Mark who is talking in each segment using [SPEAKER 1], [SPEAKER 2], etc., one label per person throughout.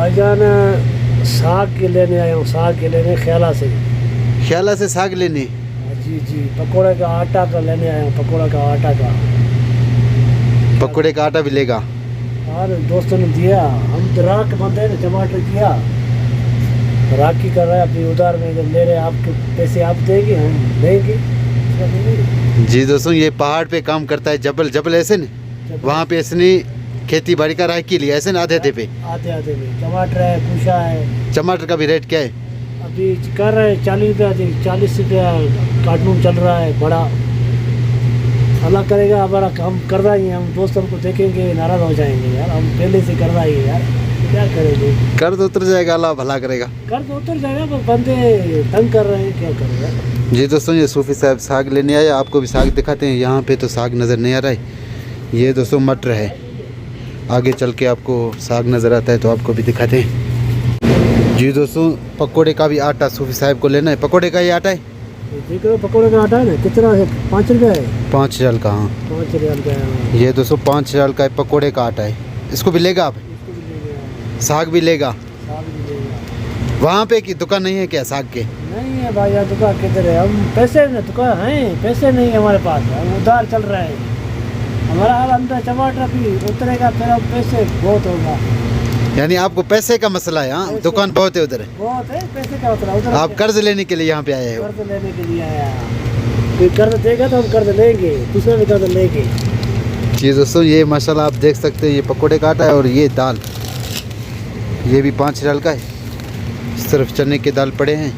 [SPEAKER 1] भाईजान साग के लेने आया हूँ, साग के लेने ख्याला से
[SPEAKER 2] साग लेने।
[SPEAKER 1] जी जी, पकोड़े का आटा का लेने आया हूँ, पकोड़ा का आटा का।
[SPEAKER 2] पकोड़े का आटा भी लेगा?
[SPEAKER 1] और दोस्तों ने दिया, हम तो राख बंदे ने टमाटर किया, राखी कर रहे हैं अपनी उधार में, जब ले रहे आपके पैसे आप देंगे हम देंगे।
[SPEAKER 2] जी दोस्तों, ये पहाड़ पे काम करता है जबल ऐसे न, वहाँ पे इसने खेती बाड़ी का राखी लिया ऐसे न, आधे पे
[SPEAKER 1] आधे में टमाटर है, कुशा है।
[SPEAKER 2] टमाटर का भी रेट क्या है
[SPEAKER 1] अभी? कर रहे हैं 40 रुपया, 40 रुपया कार्टून चल रहा है बड़ा। अल्लाह करेगा हमारा काम कर रहा ही है, हम दोस्तों को देखेंगे नाराज हो जाएंगे यार, हम पहले से कर रहा ही है यार, क्या करेंगे।
[SPEAKER 2] कर्ज उतर जाएगा, अल्लाह भला करेगा।
[SPEAKER 1] कर्ज उतर जाएगा, पर बंदे तंग कर रहे हैं, क्या करेगा।
[SPEAKER 2] जी दोस्तों, ये सूफी साहब साग लेने आए, आपको भी साग दिखाते हैं। यहाँ पे तो साग नज़र नहीं आ रहा है, ये दोस्तों मटर है, आगे चल के आपको साग नज़र आता है तो आपको भी दिखाते हैं। जी दोस्तों, पकोड़े का भी आटा सूफी साहब को लेना है। पकोड़े का ये आटा है,
[SPEAKER 1] देख रहे हो पकोड़े का आटा है ना, कितना है? 5 रुपया है।
[SPEAKER 2] 5 रियाल का। हाँ
[SPEAKER 1] 5 रियाल का है
[SPEAKER 2] ये दोस्तों, 5 रियाल का पकोड़े का आटा है। इसको भी लेगा आप?
[SPEAKER 1] इसको भी ले गया,
[SPEAKER 2] साग भी लेगा?
[SPEAKER 1] साग भी लेगा।
[SPEAKER 2] वहाँ पे की दुकान नहीं है क्या साग के?
[SPEAKER 1] नहीं है भाई यार, दुकान किधर है? हम पैसे न दुकान है, पैसे नहीं है हमारे पास, हम उधार चल रहे हैं। हमारा हाल अंदर टमाटर भी उतरेगा, फिर अब पैसे बहुत होगा।
[SPEAKER 2] यानी आपको पैसे का मसला है? हाँ, दुकान बहुत है उधर।
[SPEAKER 1] बहुत है पैसे का उतरा उधर।
[SPEAKER 2] आप कर्ज लेने के लिए यहाँ पे आए हो?
[SPEAKER 1] कर्ज लेने के लिए आया, कोई कर्ज देगा तो हम कर्ज लेंगे, दूसरा भी कर्ज लेंगे।
[SPEAKER 2] जी दोस्तों, ये माशाल्लाह आप देख सकते हैं, ये पकोड़े का आटा है और ये दाल, ये भी 5 रियाल का है। इस तरफ चने के दाल पड़े हैं।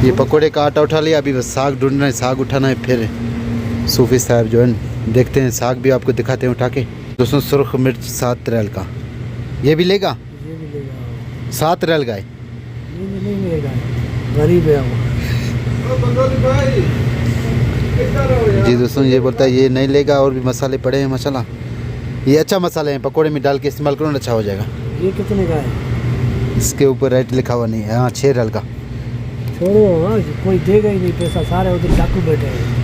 [SPEAKER 2] ये पकोड़े का आटा उठा लिया, अभी बस साग ढूंढना है, साग उठाना है। फिर सूफी साहब जो है देखते हैं, साग भी आपको दिखाते हैं उठा के। दोस्तों, सुर्ख मिर्च 7 रियाल का, ये भी लेगा?
[SPEAKER 1] ये भी लेगा।
[SPEAKER 2] 7 रियाल का है?
[SPEAKER 1] नहीं लेगा, गरीब है वो।
[SPEAKER 2] जी दोस्तों, ये बोलता है ये नहीं लेगा, और भी मसाले पड़े हैं माशाल्लाह। ये अच्छा मसाले हैं, पकोड़े में डाल के इस्तेमाल करो ना, अच्छा हो जाएगा।
[SPEAKER 1] ये कितने का है?
[SPEAKER 2] इसके ऊपर रेट लिखा हुआ नहीं है। हाँ 6 रियाल का।
[SPEAKER 1] छोड़ो, हाँ कोई देगा ही नहीं पैसा, सारे उधर डाकू बैठे हैं।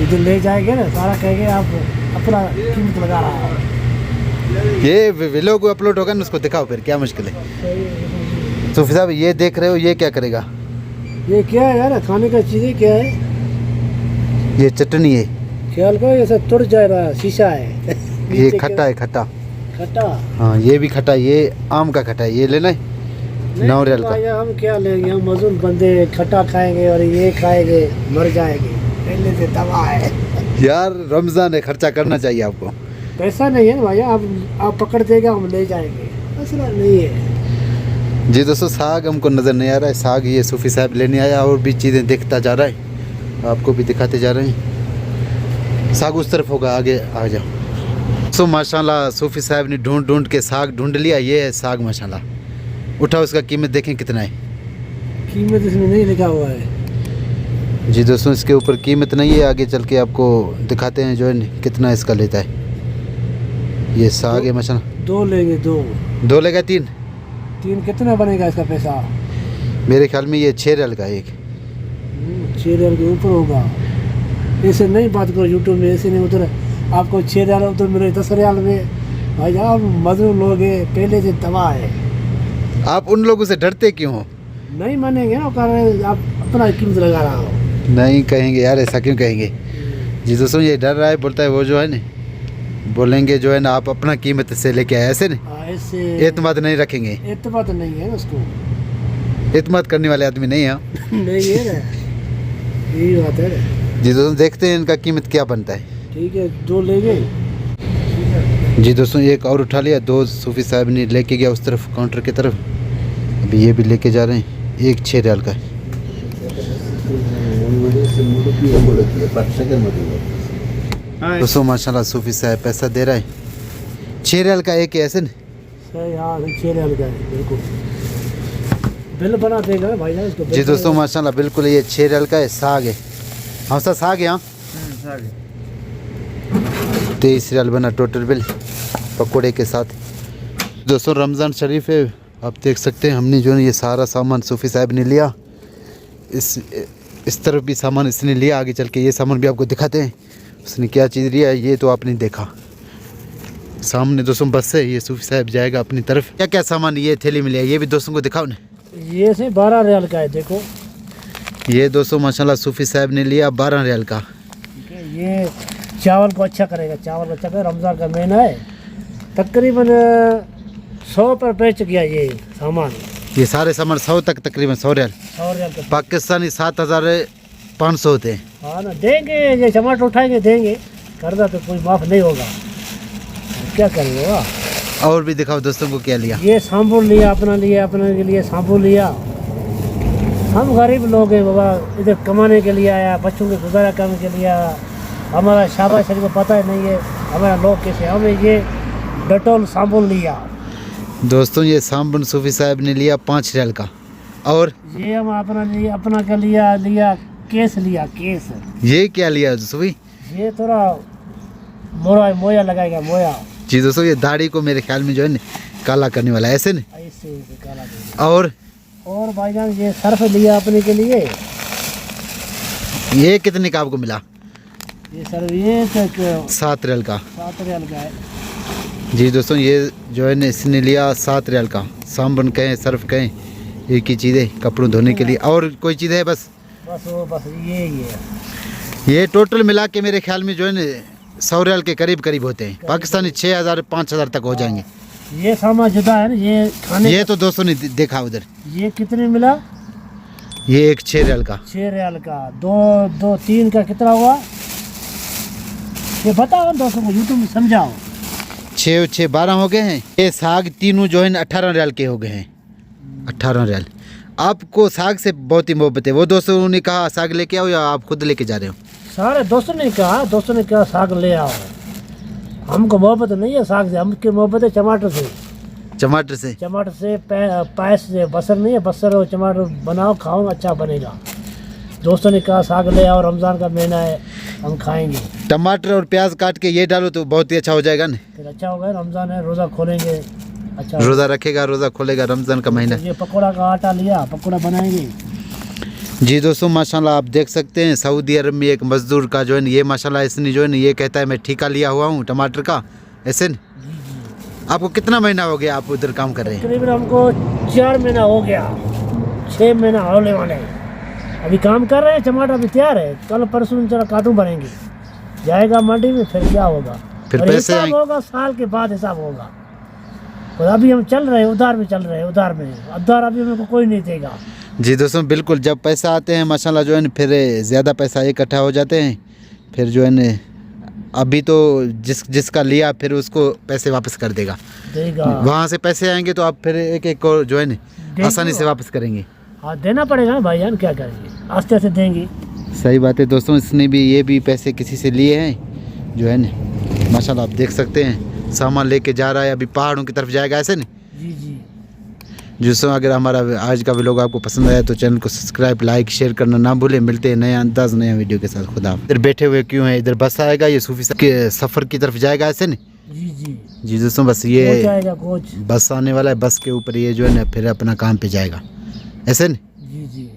[SPEAKER 1] इधर ले जाएंगे ना, सारा कहेंगे आप अपना कीमत लगा रहा है।
[SPEAKER 2] ये वीडियो को अपलोड होगा ना, उसको दिखाओ, फिर क्या मुश्किल है। सूफी साहब, ये देख रहे हो, ये क्या करेगा?
[SPEAKER 1] ये क्या है यार, खाने का चीज़ें क्या है?
[SPEAKER 2] ये चटनी है।
[SPEAKER 1] ख्याल करो, ये सब तुड़ जा रहा है, शीशा है।
[SPEAKER 2] ये खट्टा है, खट्टा।
[SPEAKER 1] खट्टा?
[SPEAKER 2] हाँ ये भी खट्टा, ये आम का खट्टा है। ये लेना है 9 रियाल का।
[SPEAKER 1] हम क्या लेंगे, हम मजदूर बंदे खट्टा खाएंगे और ये खाएंगे मर जाएंगे, पहले से दवा है।
[SPEAKER 2] यार रमज़ान है, खर्चा करना चाहिए आपको।
[SPEAKER 1] पैसा नहीं है भैया, आप पकड़ देगा, हम ले जाएंगे, मसला नहीं है।
[SPEAKER 2] जी दोस्तों, साग हमको नज़र नहीं आ रहा है। साग ये सूफी साहब लेने आया, और भी चीज़ें देखता जा रहा है, आपको भी दिखाते जा रहे हैं। साग उस तरफ होगा, आगे आ जाओ। सो माशाल्लाह सूफी साहब ने ढूंढ के साग ढूंढ लिया। ये है साग माशाल्लाह। उठाओ, उसका कीमत देखें कितना है।
[SPEAKER 1] कीमत इसमें नहीं लिखा हुआ है।
[SPEAKER 2] जी दोस्तों, इसके ऊपर कीमत नहीं है, आगे चल के आपको दिखाते हैं जो है कितना इसका लेता है। ये साग है माशाल्लाह।
[SPEAKER 1] 2 लेंगे,
[SPEAKER 2] 2 लेगा? 3
[SPEAKER 1] कितना बनेगा इसका पैसा?
[SPEAKER 2] मेरे ख्याल में ये 6 रियाल का एक।
[SPEAKER 1] 6 रियाल के ऊपर होगा। ऐसे नहीं बात करो यूट्यूब में, ऐसे नहीं। उधर आपको 6 रियाल उधर मिले 10 रियाल में, भाई आप मजदूर लोग हैं, पहले से दवा है।
[SPEAKER 2] आप उन लोगों से डरते क्यों हो?
[SPEAKER 1] नहीं मानेंगे ना, कह रहे आप अपना कीमत लगा रहा हो।
[SPEAKER 2] नहीं कहेंगे यार, ऐसा क्यों कहेंगे। जी दोस्तों, ये डर रहा है, बोलता है वो जो है ना, बोलेंगे जो है ना आप अपना कीमत से लेके आए, ऐसे ना,
[SPEAKER 1] ऐसे
[SPEAKER 2] एतमाद नहीं रखेंगे।
[SPEAKER 1] एतमाद नहीं है ना उसको,
[SPEAKER 2] एतमाद करने वाले आदमी नहीं है।
[SPEAKER 1] नहीं है ना, यही बात है ना।
[SPEAKER 2] जी दोस्तों, देखते हैं इनका कीमत क्या बनता है।
[SPEAKER 1] ठीक है, 2 ले गए।
[SPEAKER 2] जी दोस्तों, एक और उठा लिया। 2 सूफी साहब ने लेके गया उस तरफ काउंटर की तरफ, अभी ये भी लेके जा रहे हैं। एक 6 रियाल का है। दोस्तों माशाल्लाह सूफी साहब पैसा दे रहा है। 6 रियाल का एक है ऐसे न?
[SPEAKER 1] सही, हाँ 6 रियाल का है, बिल्कुल बिल बना देगा भाई जान इसको।
[SPEAKER 2] जी दोस्तों माशाल्लाह बिल्कुल ये 6 रियाल का है। साग है, हाँ सर साग है। हाँ 23 रियाल बना टोटल बिल पकोड़े के साथ। दोस्तों रमज़ान शरीफ है, आप देख सकते हैं हमने जो है ये सारा सामान सूफी साहब ने लिया। इस तरफ भी सामान इसने लिया, आगे चल के ये सामान भी आपको दिखाते हैं उसने क्या चीज़ लिया है, ये तो आपने देखा। सामने दोस्तों बस है, ये सूफी साहब जाएगा अपनी तरफ। क्या क्या सामान ये थैली में लिया, ये भी दोस्तों को दिखाओ ना।
[SPEAKER 1] ये से 12 रियाल का है, देखो
[SPEAKER 2] ये दोस्तों माशाल्लाह सूफी साहब ने लिया 12 रियाल का।
[SPEAKER 1] ठीक है, ये चावल को अच्छा करेगा, चावल अच्छा करेगा, रमज़ान का महीना है। तकरीबन 100 पर बेच गया ये सामान।
[SPEAKER 2] ये सारे सामान 100 तक, तकरीबन 100 रियाल।
[SPEAKER 1] 100 रियाल का
[SPEAKER 2] पाकिस्तानी 7500 होते हैं।
[SPEAKER 1] हाँ ना, देंगे ये टमाटर उठाएंगे देंगे, कर्जा तो कोई माफ़ नहीं होगा, क्या करेंगे।
[SPEAKER 2] और भी दिखाओ दोस्तों को क्या लिया।
[SPEAKER 1] ये साबुन लिया, अपने के लिए साबुन लिया। हम गरीब लोग हैं बाबा, इधर कमाने के लिए आया, बच्चों के गुजारा करने के लिए आया। हमारा शाबाश शरीफ को पता ही नहीं है हमारा लोग कैसे। हमें ये डेटॉल साबुन लिया
[SPEAKER 2] दोस्तों, ये साबुन सूफी साहब ने लिया 5 रियाल का। और
[SPEAKER 1] ये हम अपना का लिया केस लिया, केस।
[SPEAKER 2] ये क्या लिया सूफी?
[SPEAKER 1] ये थोड़ा मोया लगाएगा, मोया।
[SPEAKER 2] जी दोस्तों, ये दाढ़ी को मेरे ख्याल में जो है ना काला करने वाला है, ऐसे न।
[SPEAKER 1] ऐसे काला करेगा। और भाईजान ये सर्फ लिया अपने के लिए।
[SPEAKER 2] ये कितने का आपको मिला?
[SPEAKER 1] ये सर्फ ये
[SPEAKER 2] 7 रियाल का।
[SPEAKER 1] 7 रियाल का है।
[SPEAKER 2] जी दोस्तों, ये जो है ना इसने लिया 7 रियाल का। साबुन कहें, सर्फ कहें, एक ही चीज़ है कपड़ों धोने के लिए। और कोई चीज़ है? बस
[SPEAKER 1] बस ये ही है।
[SPEAKER 2] ये टोटल मिला के मेरे ख्याल में जो है ना 100 रियाल के करीब होते हैं। पाकिस्तानी 6000 5000 तक हो जाएंगे।
[SPEAKER 1] ये सामान जुदा है ना, ये खाने
[SPEAKER 2] ये तो दोस्तों ने देखा उधर।
[SPEAKER 1] ये कितने मिला?
[SPEAKER 2] ये एक 6 रियाल का।
[SPEAKER 1] 6 रियाल का। दो 3 का कितना हुआ ये बताओ दोस्तों को, यूट्यूब में समझाओ।
[SPEAKER 2] 6 12 हो गए हैं। ये साग तीनों जो है ना 18 रियाल के हो गए हैं। 18 रियाल। आपको साग से बहुत ही मोहब्बत है। वो दोस्तों ने कहा साग लेके आओ, या आप खुद लेके जा रहे हो?
[SPEAKER 1] सारे दोस्तों ने कहा साग ले आओ। हमको मोहब्बत नहीं है साग से, हमकी मोहब्बत है टमाटर से। टमाटर से पायस से। बसर नहीं है, बसर और टमाटर बनाओ, खाओ, अच्छा बनेगा। दोस्तों ने कहा साग ले आओ, रमज़ान का महीना है, हम खाएंगे।
[SPEAKER 2] टमाटर और प्याज काट के ये डालो तो बहुत ही अच्छा हो जाएगा ना।
[SPEAKER 1] फिर अच्छा होगा, रमज़ान है, रोज़ा खोलेंगे। अच्छा
[SPEAKER 2] रोज़ा रखेगा, रोज़ा खोलेगा, रमज़ान का महीना।
[SPEAKER 1] ये पकौड़ा का आटा लिया, पकौड़ा बनाएंगे।
[SPEAKER 2] जी दोस्तों, माशाल्लाह आप देख सकते हैं सऊदी अरब में एक मजदूर का जो है ये माशाल्लाह इसने जो है ये कहता है मैं ठेका लिया हुआ हूँ टमाटर का, ऐसे न। आपको कितना महीना हो गया आप उधर काम कर रहे हैं?
[SPEAKER 1] तकरीबन हमको 4 महीना हो गया, 6 महीना होने वाले हैं। अभी काम कर रहे हैं, टमाटर अभी तैयार है, कल परसों चला कार्टून बनेंगे, जाएगा मंडी में, फिर क्या होगा,
[SPEAKER 2] फिर
[SPEAKER 1] और
[SPEAKER 2] पैसे
[SPEAKER 1] हिसाब होगा, साल के बाद हिसाब होगा। और अभी हम चल रहे हैं, उधार में चल रहे हैं, उधार अभी हमको कोई नहीं देगा।
[SPEAKER 2] जी दोस्तों, बिल्कुल जब पैसा आते हैं माशाल्लाह जो है न फिर ज़्यादा पैसा इकट्ठा हो जाते हैं, फिर जो है न अभी तो जिसका लिया फिर उसको पैसे वापस कर देगा। वहाँ से पैसे आएंगे तो आप फिर एक को जो है न आसानी से वापस करेंगे।
[SPEAKER 1] हाँ, देना पड़ेगा ना भाईजान, क्या करेंगे, आस्ते आस्ते देंगे।
[SPEAKER 2] सही बात है दोस्तों, इसने भी ये भी पैसे किसी से लिए हैं जो है न। माशाल्लाह आप देख सकते हैं सामान लेके जा रहा है, अभी पहाड़ों की तरफ जाएगा, ऐसे नहीं?
[SPEAKER 1] जी।
[SPEAKER 2] दोस्तों, अगर हमारा आज का व्लॉग आपको पसंद आया तो चैनल को सब्सक्राइब, लाइक, शेयर करना ना भूलें। मिलते हैं नया अंदाज, नया वीडियो के साथ। खुदा। इधर बैठे हुए क्यों हैं? इधर बस आएगा, ये सूफी साहब के सफ़र की तरफ जाएगा, ऐसे नहीं? जी दोस्तों, बस ये
[SPEAKER 1] कोच
[SPEAKER 2] बस आने वाला है, बस के ऊपर ये जो है ना फिर अपना काम पे जाएगा, ऐसे नहीं?
[SPEAKER 1] जी।